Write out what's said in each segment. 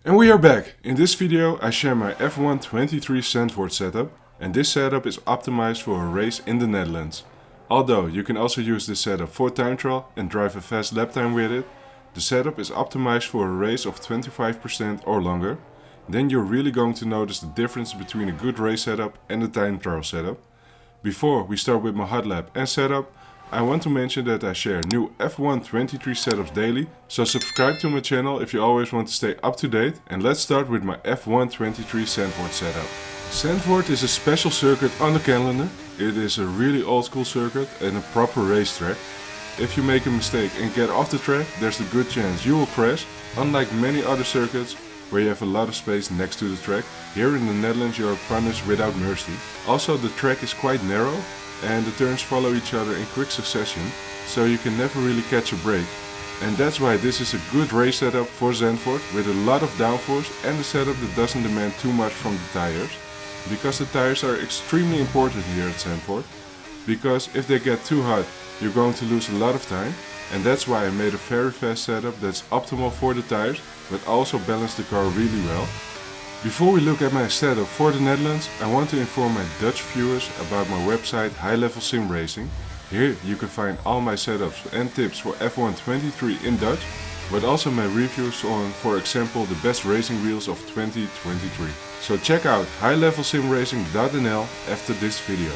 And we are back. In this video I share my F1 23 Zandvoort setup, and this setup is optimized for a race in the Netherlands. Although you can also use this setup for time trial and drive a fast lap time with it, the setup is optimized for a race of 25% or longer. Then you're really going to notice the difference between a good race setup and a time trial setup. Before we start with my hot lap and setup, I want to mention that I share new F1 23 setups daily, so subscribe to my channel if you always want to stay up to date. And let's start with my F1 23 Zandvoort setup. Zandvoort is a special circuit on the calendar. It is a really old school circuit and a proper racetrack. If you make a mistake and get off the track, there's a good chance you will crash, unlike many other circuits where you have a lot of space next to the track. Here in the Netherlands you are punished without mercy. Also, the track is quite narrow and the turns follow each other in quick succession, so you can never really catch a break. And that's why this is a good race setup for Zandvoort, with a lot of downforce and a setup that doesn't demand too much from the tires. Because the tires are extremely important here at Zandvoort. Because if they get too hot, you're going to lose a lot of time. And that's why I made a very fast setup that's optimal for the tires, but also balance the car really well. Before we look at my setup for the Netherlands, I want to inform my Dutch viewers about my website High Level Sim Racing. Here you can find all my setups and tips for F1 23 in Dutch, but also my reviews on, for example, the best racing wheels of 2023. So check out highlevelsimracing.nl after this video.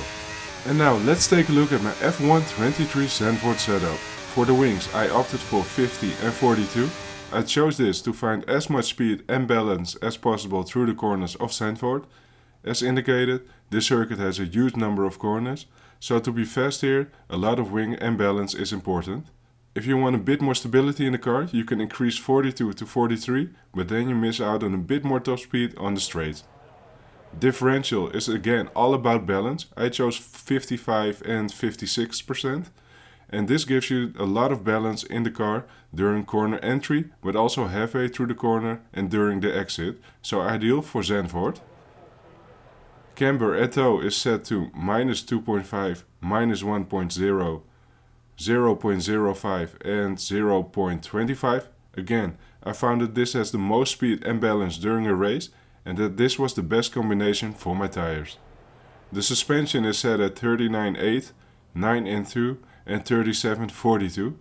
And now let's take a look at my F1 23 Zandvoort setup. For the wings I opted for 50 and 42. I chose this to find as much speed and balance as possible through the corners of Zandvoort. As indicated, this circuit has a huge number of corners, so to be fast here, a lot of wing and balance is important. If you want a bit more stability in the car, you can increase 42 to 43, but then you miss out on a bit more top speed on the straight. Differential is again all about balance. I chose 55 and 56%. And this gives you a lot of balance in the car during corner entry, but also halfway through the corner and during the exit, so ideal for Zandvoort. Camber at toe is set to -2.5, -1.0, 0.05 and 0.25. Again, I found that this has the most speed and balance during a race, and that this was the best combination for my tires. The suspension is set at 39.8, 9 and 37.42.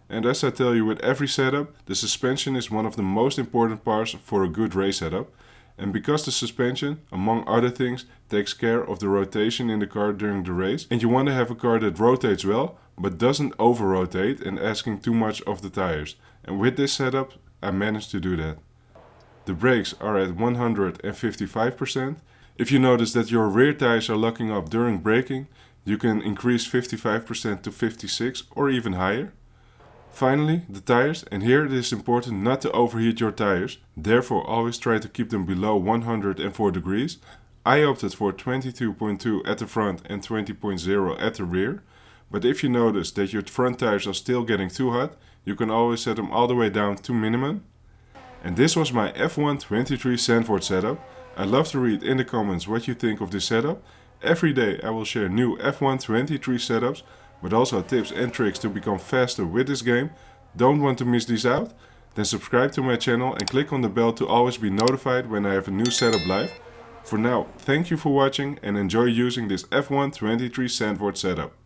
And as I tell you with every setup, the suspension is one of the most important parts for a good race setup. And because the suspension, among other things, takes care of the rotation in the car during the race, and you want to have a car that rotates well, but doesn't over-rotate and asking too much of the tires. And with this setup, I managed to do that. The brakes are at 155%. If you notice that your rear tires are locking up during braking, you can increase 55% to 56 or even higher. Finally, the tires, and here it is important not to overheat your tires, therefore always try to keep them below 104 degrees. I opted for 22.2 at the front and 20.0 at the rear, but if you notice that your front tires are still getting too hot, you can always set them all the way down to minimum. And this was my F1 23 Zandvoort setup. I'd love to read in the comments what you think of this setup. Every day I will share new F1 23 setups, but also tips and tricks to become faster with this game. Don't want to miss these out? Then subscribe to my channel and click on the bell to always be notified when I have a new setup live. For now, thank you for watching and enjoy using this F1 23 Zandvoort setup.